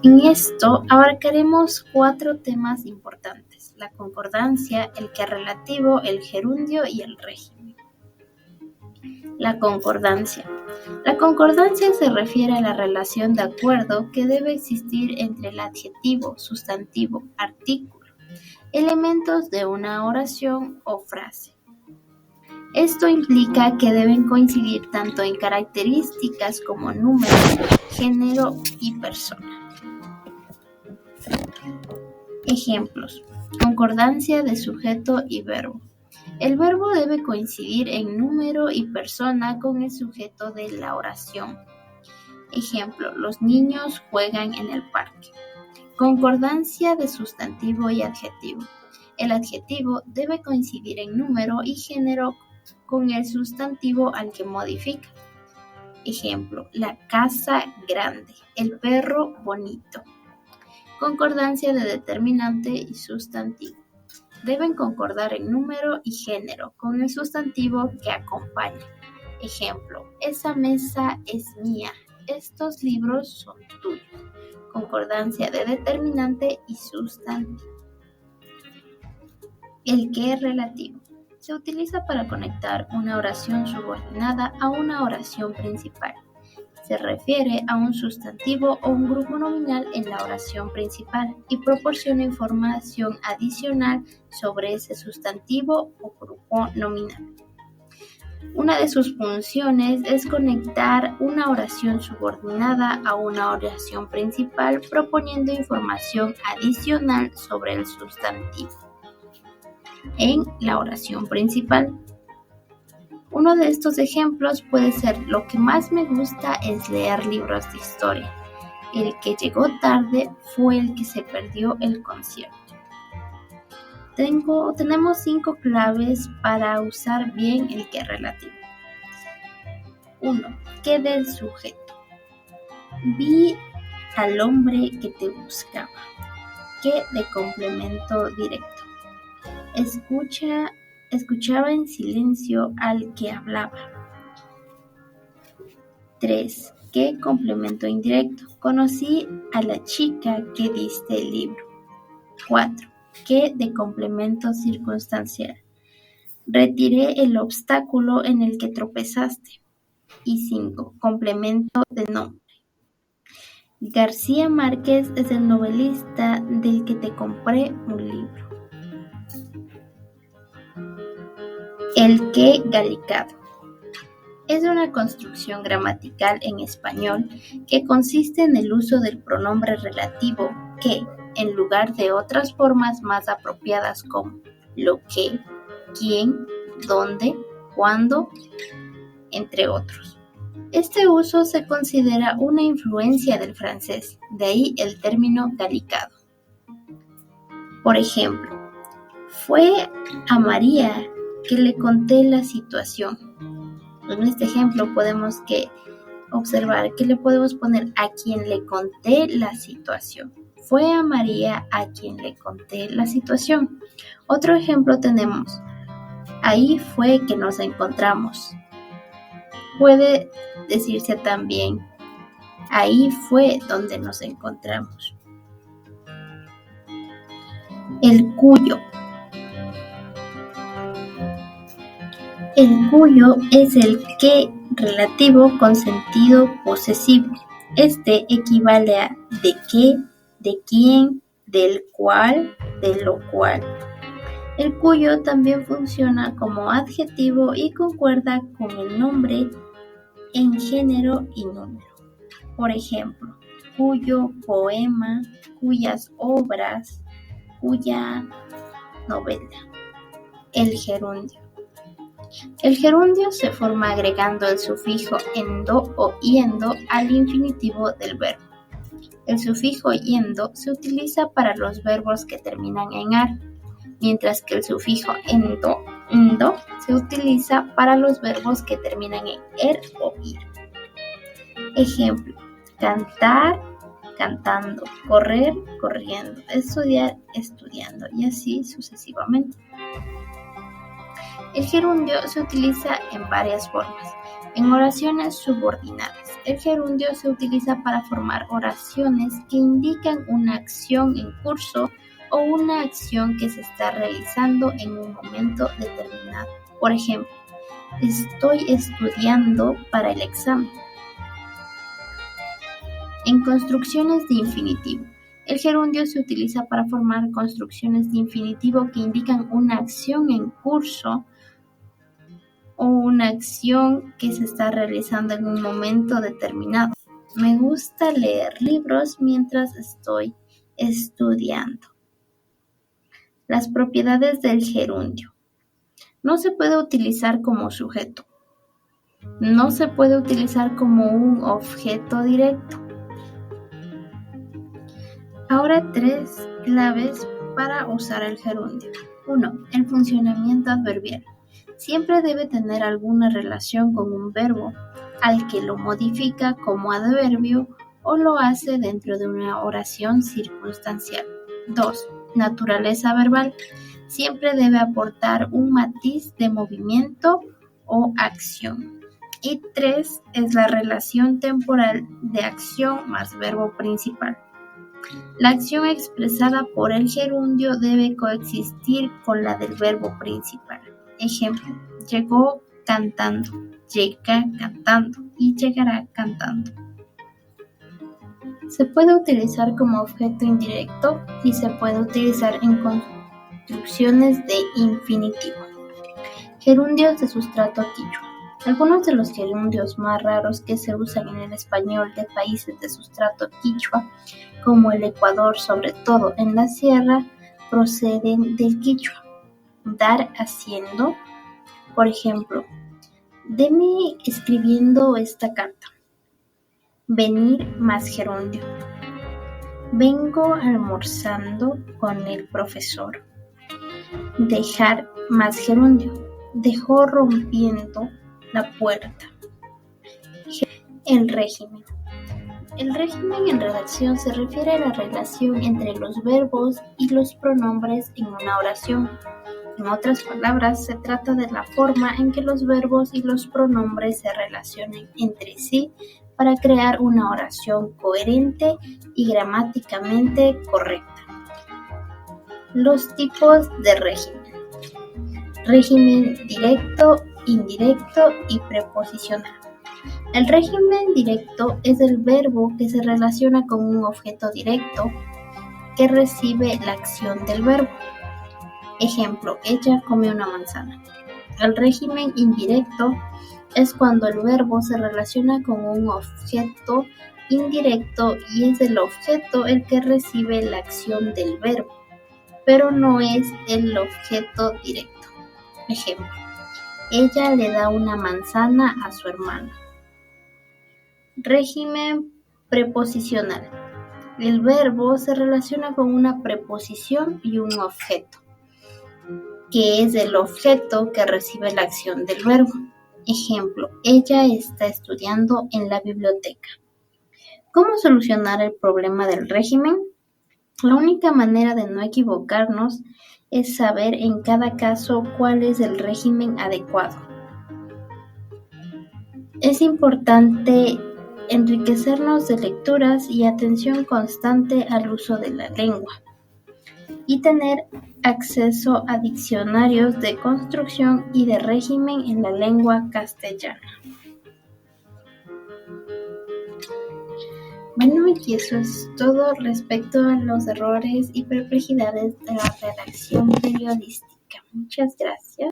En esto abarcaremos 4 temas importantes: la concordancia, el que relativo, el gerundio y el régimen. La concordancia. La concordancia se refiere a la relación de acuerdo que debe existir entre el adjetivo, sustantivo, artículo, elementos de una oración o frase. Esto implica que deben coincidir tanto en características como número, género y persona. Ejemplos: concordancia de sujeto y verbo. El verbo debe coincidir en número y persona con el sujeto de la oración. Ejemplo: los niños juegan en el parque. Concordancia de sustantivo y adjetivo. El adjetivo debe coincidir en número y género con el sustantivo al que modifica. Ejemplo: la casa grande, el perro bonito. Concordancia de determinante y sustantivo. Deben concordar en número y género con el sustantivo que acompaña. Ejemplo: esa mesa es mía, estos libros son tuyos. Concordancia de determinante y sustantivo. El que relativo. Se utiliza para conectar una oración subordinada a una oración principal. Se refiere a un sustantivo o un grupo nominal en la oración principal y proporciona información adicional sobre ese sustantivo o grupo nominal. Una de sus funciones es conectar una oración subordinada a una oración principal, proponiendo información adicional sobre el sustantivo en la oración principal. Uno de estos ejemplos puede ser: lo que más me gusta es leer libros de historia. El que llegó tarde fue el que se perdió el concierto. Tenemos 5 claves para usar bien el que relativo. 1. ¿Qué del sujeto? Vi al hombre que te buscaba. ¿Qué de complemento directo? Escuchaba en silencio al que hablaba. 3. ¿Qué complemento indirecto? Conocí a la chica que diste el libro. 4. ¿Qué de complemento circunstancial? Retiré el obstáculo en el que tropezaste. Y 5. Complemento de nombre. García Márquez es el novelista del que te compré un libro. El que galicado. Es una construcción gramatical en español que consiste en el uso del pronombre relativo que, en lugar de otras formas más apropiadas como lo que, quién, dónde, cuándo, entre otros. Este uso se considera una influencia del francés, de ahí el término galicado. Por ejemplo, fue a María que le conté la situación. En este ejemplo podemos observar que le podemos poner a quien le conté la situación. Fue a María a quien le conté la situación. Otro ejemplo tenemos: ahí fue que nos encontramos. Puede decirse también: ahí fue donde nos encontramos. El cuyo. El cuyo es el que relativo con sentido posesivo. Este equivale a de qué, de quién, del cual, de lo cual. El cuyo también funciona como adjetivo y concuerda con el nombre en género y número. Por ejemplo, cuyo poema, cuyas obras, cuya novela. El gerundio. El gerundio se forma agregando el sufijo endo o iendo al infinitivo del verbo. El sufijo iendo se utiliza para los verbos que terminan en ar, mientras que el sufijo endo se utiliza para los verbos que terminan en er o ir. Ejemplo: cantar, cantando, correr, corriendo, estudiar, estudiando, y así sucesivamente. El gerundio se utiliza en varias formas: en oraciones subordinadas, el gerundio se utiliza para formar oraciones que indican una acción en curso o una acción que se está realizando en un momento determinado. Por ejemplo, estoy estudiando para el examen. En construcciones de infinitivo, el gerundio se utiliza para formar construcciones de infinitivo que indican una acción en curso o una acción que se está realizando en un momento determinado. Me gusta leer libros mientras estoy estudiando. Las propiedades del gerundio. No se puede utilizar como sujeto. No se puede utilizar como un objeto directo. Ahora 3 claves para usar el gerundio. 1. El funcionamiento adverbial. Siempre debe tener alguna relación con un verbo al que lo modifica como adverbio o lo hace dentro de una oración circunstancial. 2. Naturaleza verbal. Siempre debe aportar un matiz de movimiento o acción. Y 3 es la relación temporal de acción más verbo principal. La acción expresada por el gerundio debe coexistir con la del verbo principal. Ejemplo, llegó cantando, llega cantando y llegará cantando. Se puede utilizar como objeto indirecto y se puede utilizar en construcciones de infinitivo. Gerundios de sustrato quichua. Algunos de los gerundios más raros que se usan en el español de países de sustrato quichua, como el Ecuador, sobre todo en la sierra, proceden del quichua. Dar haciendo, por ejemplo, deme escribiendo esta carta. Venir más gerundio. Vengo almorzando con el profesor. Dejar más gerundio. Dejó rompiendo la puerta. El régimen. El régimen en redacción se refiere a la relación entre los verbos y los pronombres en una oración. En otras palabras, se trata de la forma en que los verbos y los pronombres se relacionan entre sí para crear una oración coherente y gramáticamente correcta. Los tipos de régimen. Régimen directo, indirecto y preposicional. El régimen directo es el verbo que se relaciona con un objeto directo que recibe la acción del verbo. Ejemplo, ella come una manzana. El régimen indirecto es cuando el verbo se relaciona con un objeto indirecto y es el objeto el que recibe la acción del verbo, pero no es el objeto directo. Ejemplo, ella le da una manzana a su hermano. Régimen preposicional. El verbo se relaciona con una preposición y un objeto, que es el objeto que recibe la acción del verbo. Ejemplo, ella está estudiando en la biblioteca. ¿Cómo solucionar el problema del régimen? La única manera de no equivocarnos es saber en cada caso cuál es el régimen adecuado. Es importante enriquecernos de lecturas y atención constante al uso de la lengua y tener acceso a diccionarios de construcción y de régimen en la lengua castellana. Bueno, y eso es todo respecto a los errores y perplejidades de la redacción periodística. Muchas gracias.